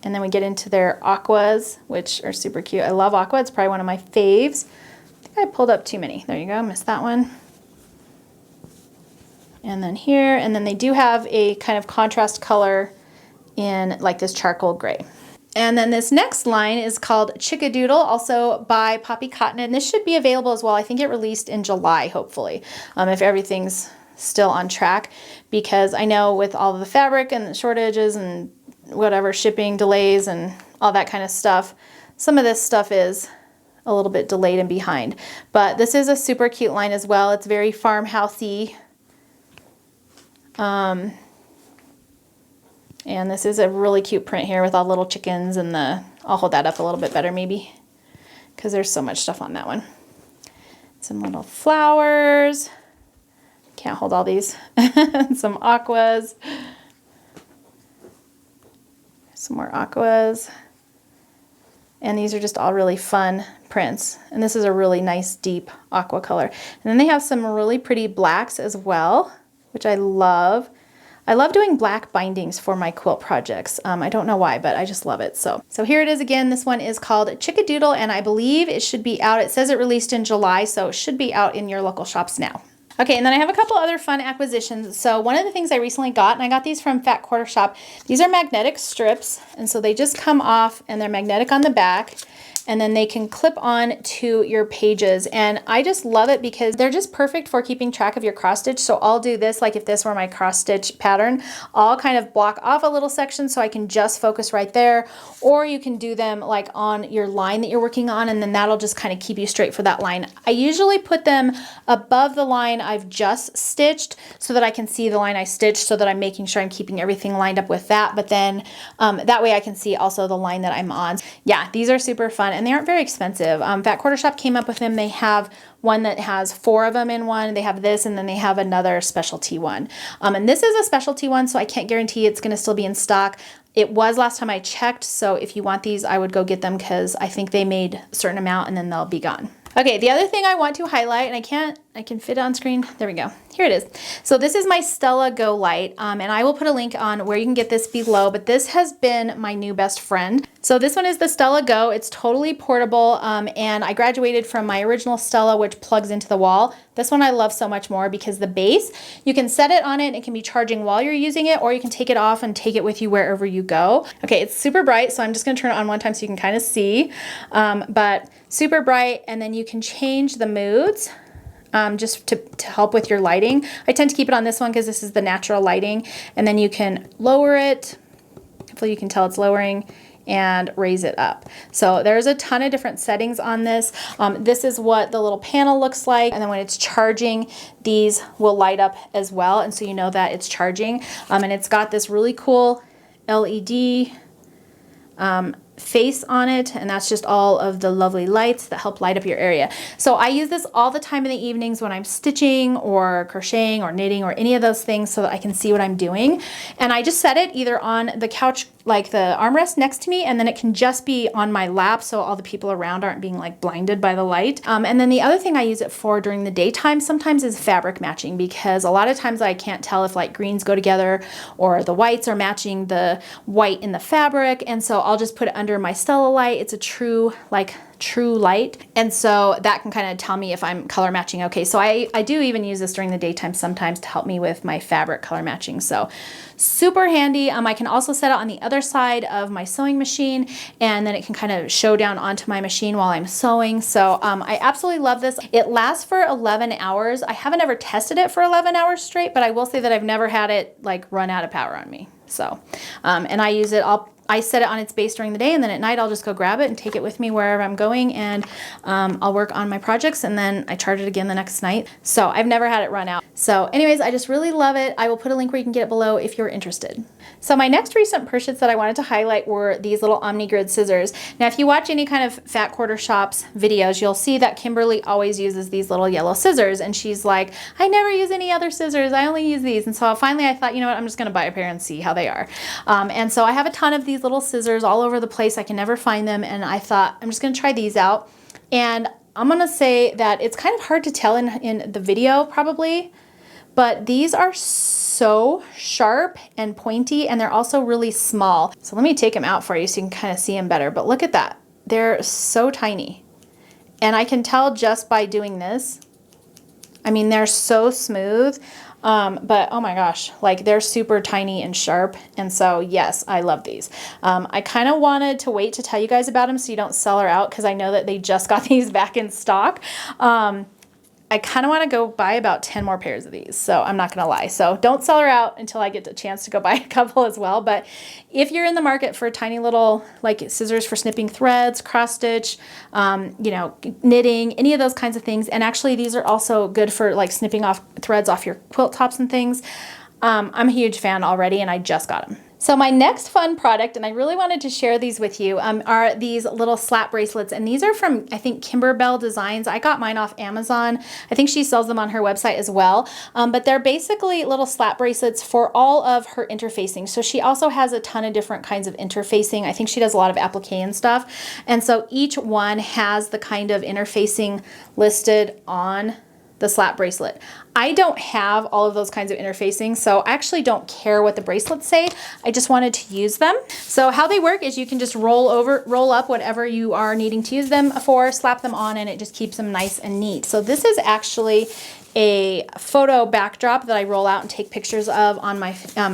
[SPEAKER 1] And then we get into their aquas, which are super cute. I love aqua. It's probably one of my faves. I think I pulled up too many. There you go. Missed that one. And then here, and then they do have a kind of contrast color in like this charcoal gray. And then this next line is called Chickadoodle, also by Poppy Cotton, and this should be available as well. I think it released in July, hopefully, if everything's still on track, because I know with all of the fabric and the shortages and whatever shipping delays and all that kind of stuff, some of this stuff is a little bit delayed and behind. But this is a super cute line as well. It's very farmhousey. And this is a really cute print here with all the little chickens and I'll hold that up a little bit better maybe, because there's so much stuff on that one. Some little flowers. Can't hold all these. Some aquas. Some more aquas. And these are just all really fun prints. And this is a really nice deep aqua color. And then they have some really pretty blacks as well, which I love. I love doing black bindings for my quilt projects. I don't know why, but I just love it. So here it is again. This one is called Chickadoodle, and I believe it should be out. It says it released in July, so it should be out in your local shops now. Okay, and then I have a couple other fun acquisitions. So one of the things I recently got, and I got these from Fat Quarter Shop, these are magnetic strips, and so they just come off and they're magnetic on the back, and then they can clip on to your pages. And I just love it because they're just perfect for keeping track of your cross stitch. So I'll do this, like if this were my cross stitch pattern, I'll kind of block off a little section so I can just focus right there. Or you can do them like on your line that you're working on, and then that'll just kind of keep you straight for that line. I usually put them above the line I've just stitched so that I can see the line I stitched, so that I'm making sure I'm keeping everything lined up with that. But then that way I can see also the line that I'm on. Yeah, these are super fun. And they aren't very expensive. Fat Quarter Shop came up with them. They have one that has 4 of them in one. They have this, and then they have another specialty one. And this is a specialty one, so I can't guarantee it's going to still be in stock. It was last time I checked, so if you want these, I would go get them because I think they made a certain amount and then they'll be gone. Okay, the other thing I want to highlight, and I can fit it on screen. There we go. Here it is. So this is my Stella Go Light, and I will put a link on where you can get this below, but this has been my new best friend. So this one is the Stella Go. It's totally portable, and I graduated from my original Stella, which plugs into the wall. This one I love so much more because the base, you can set it on it and it can be charging while you're using it, or you can take it off and take it with you wherever you go. Okay, it's super bright, so I'm just gonna turn it on one time so you can kind of see, but super bright, and then you can change the moods. Just to help with your lighting. I tend to keep it on this one because this is the natural lighting, and then you can lower it. Hopefully you can tell it's lowering, and raise it up. So there's a ton of different settings on this. This is what the little panel looks like, and then when it's charging, these will light up as well, and so you know that it's charging. And it's got this really cool LED face on it, and that's just all of the lovely lights that help light up your area. So I use this all the time in the evenings when I'm stitching or crocheting or knitting or any of those things, so that I can see what I'm doing. And I just set it either on the couch, like the armrest next to me, and then it can just be on my lap so all the people around aren't being like blinded by the light. And then the other thing I use it for during the daytime sometimes is fabric matching, because a lot of times I can't tell if like greens go together or the whites are matching the white in the fabric, and so I'll just put it under my Stella light. It's a true light, and so that can kind of tell me if I'm color matching okay. So I do even use this during the daytime sometimes to help me with my fabric color matching. So super handy. I can also set it on the other side of my sewing machine, and then it can kind of show down onto my machine while I'm sewing. So I absolutely love this. It lasts for 11 hours. I haven't ever tested it for 11 hours straight, but I will say that I've never had it like run out of power on me. So, and I use it, I set it on its base during the day, and then at night I'll just go grab it and take it with me wherever I'm going, and I'll work on my projects, and then I charge it again the next night. So I've never had it run out. So anyways, I just really love it. I will put a link where you can get it below if you're interested. So my next recent purchase that I wanted to highlight were these little Omni grid scissors. Now if you watch any kind of Fat Quarter Shop's videos, you'll see that Kimberly always uses these little yellow scissors, and she's like, I never use any other scissors, I only use these. And so finally I thought, you know what, I'm just gonna buy a pair and see how they are. And so I have a ton of these little scissors all over the place. I can never find them, and I thought I'm just gonna try these out. And I'm gonna say that it's kind of hard to tell in the video probably, but these are so sharp and pointy, and they're also really small. So let me take them out for you so you can kind of see them better. But look at that. They're so tiny. And I can tell just by doing this. I mean, they're so smooth. But oh my gosh, like they're super tiny and sharp. And so yes, I love these. I kind of wanted to wait to tell you guys about them so you don't sell her out, because I know that they just got these back in stock. I kind of want to go buy about 10 more pairs of these, so I'm not going to lie. So don't sell her out until I get the chance to go buy a couple as well. But if you're in the market for tiny little like scissors for snipping threads, cross stitch, you know, knitting, any of those kinds of things, and actually these are also good for like snipping off threads off your quilt tops and things. I'm a huge fan already, and I just got them. So my next fun product, and I really wanted to share these with you, are these little slap bracelets. And these are from, I think, Kimberbell Designs. I got mine off Amazon. I think she sells them on her website as well. But they're basically little slap bracelets for all of her interfacing. So she also has a ton of different kinds of interfacing. I think she does a lot of applique stuff. And so each one has the kind of interfacing listed on the slap bracelet. I don't have all of those kinds of interfacing, so I actually don't care what the bracelets say. I just wanted to use them. So how they work is you can just roll up whatever you are needing to use them for, slap them on, and it just keeps them nice and neat. So this is actually a photo backdrop that I roll out and take pictures of on my,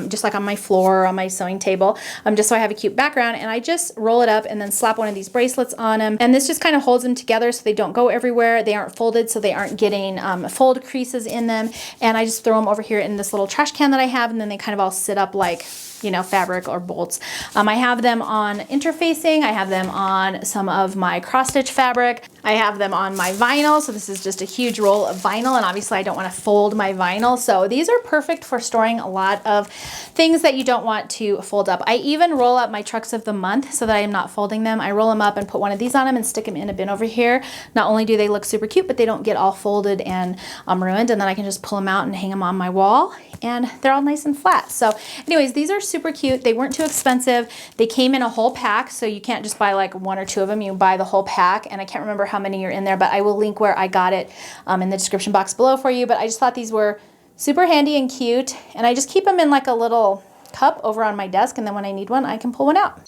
[SPEAKER 1] just like on my floor or on my sewing table, just so I have a cute background. And I just roll it up and then slap one of these bracelets on them. And this just kind of holds them together so they don't go everywhere. They aren't folded, so they aren't getting fold creases in them. And I just throw them over here in this little trash can that I have, and then they kind of all sit up like, you know, fabric or bolts. I have them on interfacing. I have them on some of my cross stitch fabric. I have them on my vinyl. So this is just a huge roll of vinyl, and obviously I don't want to fold my vinyl. So these are perfect for storing a lot of things that you don't want to fold up. I even roll up my trucks of the month so that I am not folding them. I roll them up and put one of these on them and stick them in a bin over here. Not only do they look super cute, but they don't get all folded and ruined. And then I can just pull them out and hang them on my wall, and they're all nice and flat. So anyways, these are super cute. They weren't too expensive. They came in a whole pack, so you can't just buy like one or two of them. You buy the whole pack, and I can't remember how many are in there, but I will link where I got it in the description box below for you. But I just thought these were super handy and cute, and I just keep them in like a little cup over on my desk, and then when I need one, I can pull one out.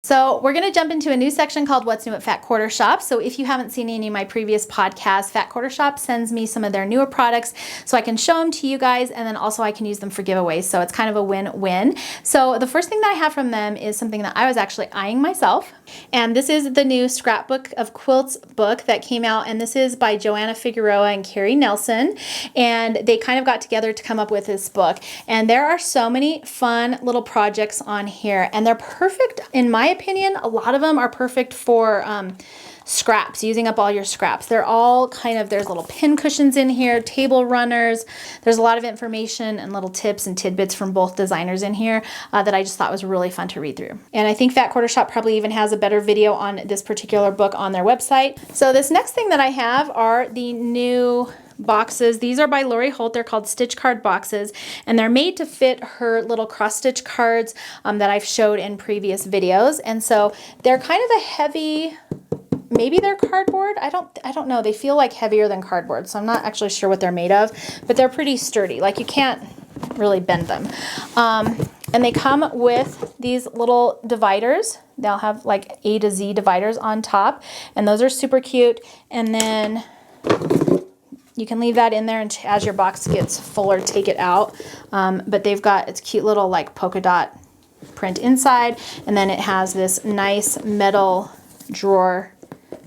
[SPEAKER 1] So we're going to jump into a new section called What's New at Fat Quarter Shop. So if you haven't seen any of my previous podcasts, Fat Quarter Shop sends me some of their newer products so I can show them to you guys, and then also I can use them for giveaways. So it's kind of a win-win. So the first thing that I have from them is something that I was actually eyeing myself. And this is the new Scrapbook of Quilts book that came out. And this is by Joanna Figueroa and Carrie Nelson. And they kind of got together to come up with this book. And there are so many fun little projects on here. And they're perfect, in my opinion. A lot of them are perfect for scraps, using up all your scraps. They're all kind of, there's little pin cushions in here, table runners. There's a lot of information and little tips and tidbits from both designers in here that I just thought was really fun to read through. And I think Fat Quarter Shop probably even has a better video on this particular book on their website. So this next thing that I have are the new boxes. These are by Lori Holt. They're called Stitch Card boxes, and they're made to fit her little cross stitch cards that I've showed in previous videos. And so they're kind of a heavy, maybe they're cardboard. I don't know. They feel like heavier than cardboard, so I'm not actually sure what they're made of, but they're pretty sturdy. Like you can't really bend them. And they come with these little dividers. They'll have like A to Z dividers on top, and those are super cute. And then you can leave that in there, and as your box gets fuller, take it out. But they've got its cute little like polka dot print inside, and then it has this nice metal drawer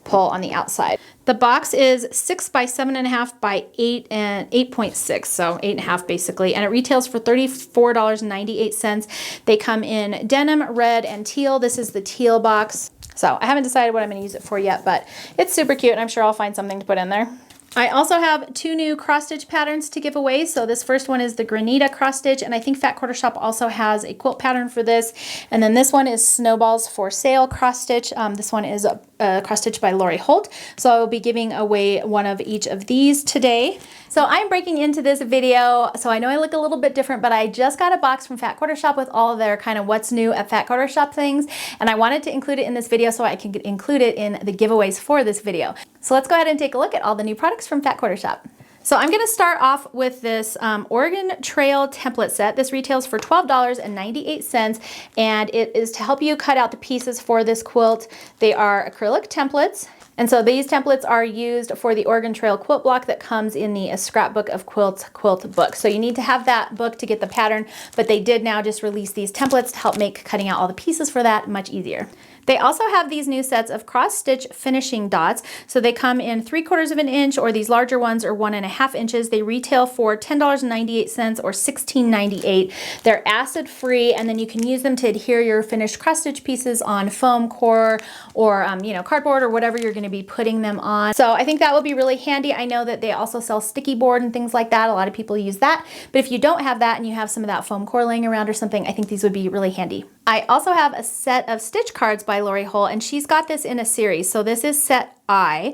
[SPEAKER 1] pull on the outside. The box is 6 by 7.5 by 8 and 8.6, so 8.5 basically, and it retails for $34.98. They come in denim, red, and teal. This is the teal box. So I haven't decided what I'm going to use it for yet, but it's super cute, and I'm sure I'll find something to put in there. I also have two new cross stitch patterns to give away. So this first one is the Granita cross stitch, and I think Fat Quarter Shop also has a quilt pattern for this. And then this one is Snowballs for Sale cross stitch. This one is a cross stitch by Lori Holt. So I will be giving away one of each of these today. So I'm breaking into this video, so I know I look a little bit different, but I just got a box from Fat Quarter Shop with all of their kind of what's new at Fat Quarter Shop things, and I wanted to include it in this video so I can include it in the giveaways for this video. So let's go ahead and take a look at all the new products from Fat Quarter Shop. So I'm going to start off with this Oregon Trail template set. This retails for $12.98, and it is to help you cut out the pieces for this quilt. They are acrylic templates. And so these templates are used for the Oregon Trail quilt block that comes in the A Scrapbook of Quilts quilt book. So you need to have that book to get the pattern, but they did now just release these templates to help make cutting out all the pieces for that much easier. They also have these new sets of cross-stitch finishing dots. So they come in 3/4 of an inch, or these larger ones are 1.5 inches. They retail for $10.98 or $16.98. They're acid-free, and then you can use them to adhere your finished cross-stitch pieces on foam core or you know, cardboard or whatever you're going to be putting them on. So I think that will be really handy. I know that they also sell sticky board and things like that. A lot of people use that. But if you don't have that and you have some of that foam core laying around or something, I think these would be really handy. I also have a set of stitch cards by Lori Holt, and she's got this in a series. So this is set I.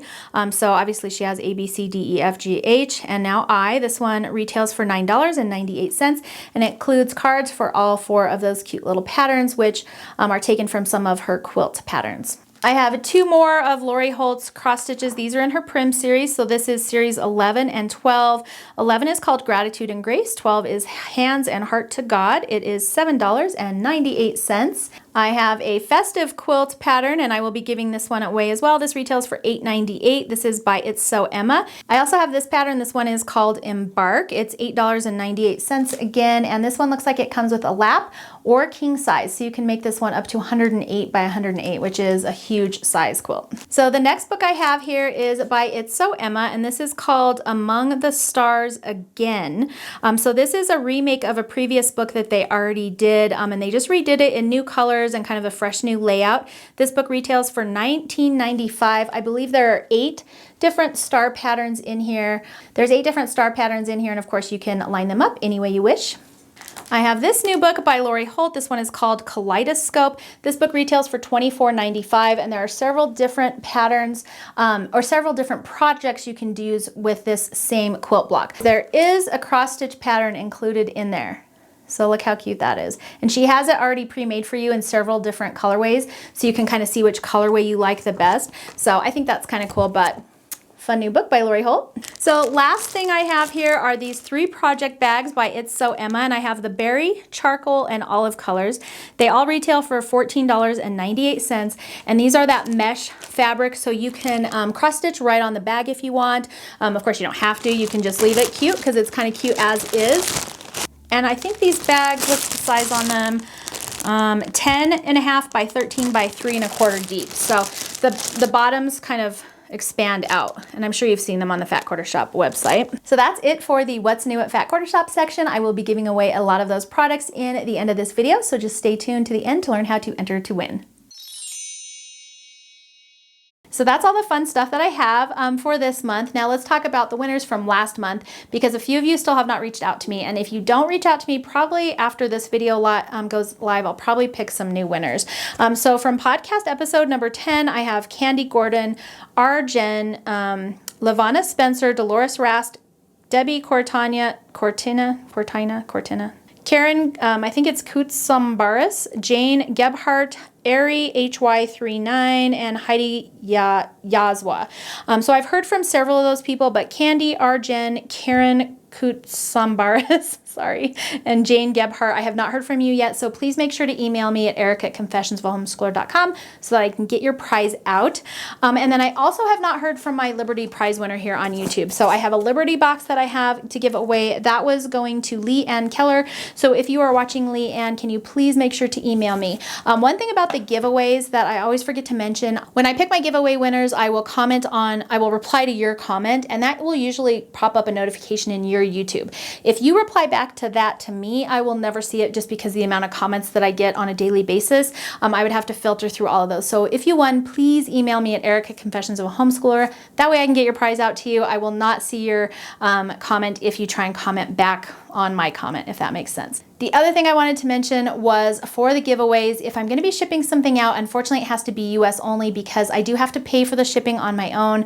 [SPEAKER 1] So obviously she has A, B, C, D, E, F, G, H, and now I. This one retails for $9.98, and it includes cards for all 4 of those cute little patterns, which are taken from some of her quilt patterns. I have 2 more of Lori Holt's cross stitches. These are in her Prim series. So this is series 11 and 12. 11 is called Gratitude and Grace. 12 is Hands and Heart to God. It is $7.98. I have a festive quilt pattern, and I will be giving this one away as well. This retails for $8.98. This is by It's So Emma. I also have this pattern. This one is called Embark. It's $8.98 again, and this one looks like it comes with a lap or king size. So you can make this one up to 108 by 108, which is a huge size quilt. So the next book I have here is by It's So Emma, and this is called Among the Stars Again. So this is a remake of a previous book that they already did, and they just redid it in new colors and kind of a fresh new layout. This book retails for $19.95. I believe there are 8 different star patterns in here. There's 8 different star patterns in here, and of course you can line them up any way you wish. I have this new book by Lori Holt. This one is called Kaleidoscope. This book retails for $24.95, and there are several different patterns or several different projects you can do with this same quilt block. There is a cross-stitch pattern included in there. So look how cute that is. And she has it already pre-made for you in several different colorways, so you can kind of see which colorway you like the best. So I think that's kind of cool, but fun new book by Lori Holt. So last thing I have here are these 3 project bags by It's So Emma, and I have the berry, charcoal, and olive colors. They all retail for $14.98, and these are that mesh fabric, so you can cross stitch right on the bag if you want. Of course you don't have to, you can just leave it cute because it's kind of cute as is. And I think these bags, what's the size on them? 10.5 by 13 by 3.25 deep. So the bottoms kind of expand out, and I'm sure you've seen them on the Fat Quarter Shop website. So that's it for the What's New at Fat Quarter Shop section. I will be giving away a lot of those products in the end of this video, so just stay tuned to the end to learn how to enter to win. So that's all the fun stuff that I have for this month. Now let's talk about the winners from last month, because a few of you still have not reached out to me. And if you don't reach out to me, probably after this video goes live, I'll probably pick some new winners. So from podcast episode number 10, I have Candy Gordon, Arjen, Lavana Spencer, Dolores Rast, Debbie Cortina, Karen, I think it's Kutsambaris, Jane Gebhardt, Ari HY39, and Heidi Yazwa. So I've heard from several of those people, but Candy, Arjen, Karen Kutsambaris, sorry, and Jane Gebhardt, I have not heard from you yet, so please make sure to email me at eric@confessionsofahomeschooler.com so that I can get your prize out. And then I also have not heard from my Liberty prize winner here on YouTube. So I have a Liberty box that I have to give away. That was going to Lee Ann Keller. So if you are watching, Lee Ann, can you please make sure to email me? One thing about the giveaways that I always forget to mention, when I pick my giveaway winners, I will reply to your comment, and that will usually pop up a notification in your YouTube. If you reply back to that to me, I will never see it, just because the amount of comments that I get on a daily basis, I would have to filter through all of those. So if you won, please email me at eric@confessionsofahomeschooler. That way I can get your prize out to you. I will not see your comment if you try and comment back on my comment, if that makes sense. The other thing I wanted to mention was for the giveaways, if I'm going to be shipping something out, unfortunately it has to be US only because I do have to pay for the shipping on my own.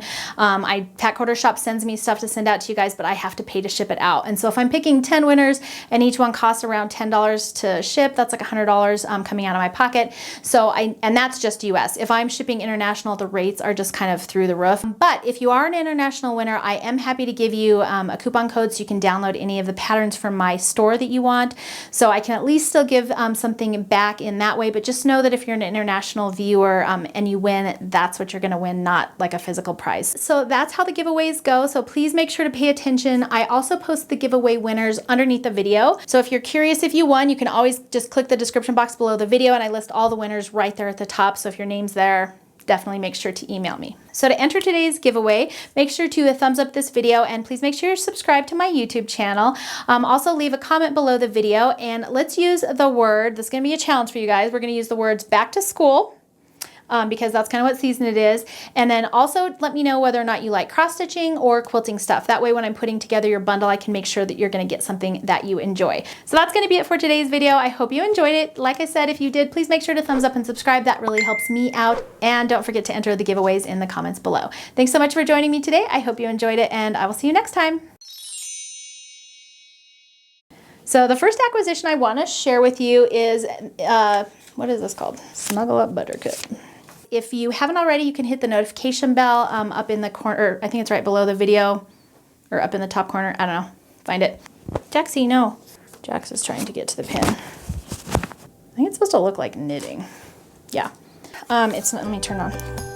[SPEAKER 1] Tack Order Shop sends me stuff to send out to you guys, but I have to pay to ship it out. And so if I'm picking 10 winners and each one costs around $10 to ship, that's like $100 coming out of my pocket. So and that's just US. If I'm shipping international, the rates are just kind of through the roof. But if you are an international winner, I am happy to give you a coupon code so you can download any of the patterns from my store that you want. So I can at least still give something back in that way, but just know that if you're an international viewer and you win, that's what you're gonna win, not like a physical prize. So that's how the giveaways go. So please make sure to pay attention. I also post the giveaway winners underneath the video. So if you're curious if you won, you can always just click the description box below the video and I list all the winners right there at the top. So if your name's there, definitely make sure to email me. So to enter today's giveaway, make sure to thumbs up this video and please make sure you're subscribed to my YouTube channel. Also leave a comment below the video and let's use the word, this is gonna be a challenge for you guys. We're gonna use the words back to school. Because that's kind of what season it is. And then also let me know whether or not you like cross stitching or quilting stuff. That way when I'm putting together your bundle, I can make sure that you're gonna get something that you enjoy. So that's gonna be it for today's video. I hope you enjoyed it. Like I said, if you did, please make sure to thumbs up and subscribe. That really helps me out. And don't forget to enter the giveaways in the comments below. Thanks so much for joining me today. I hope you enjoyed it and I will see you next time. So the first acquisition I wanna share with you is, what is this called? Snuggle Up Buttercut. If you haven't already, you can hit the notification bell up in the corner, I think it's right below the video, or up in the top corner, I don't know, find it. Jaxie, no. Jax is trying to get to the pin. I think it's supposed to look like knitting. Yeah, let me turn on.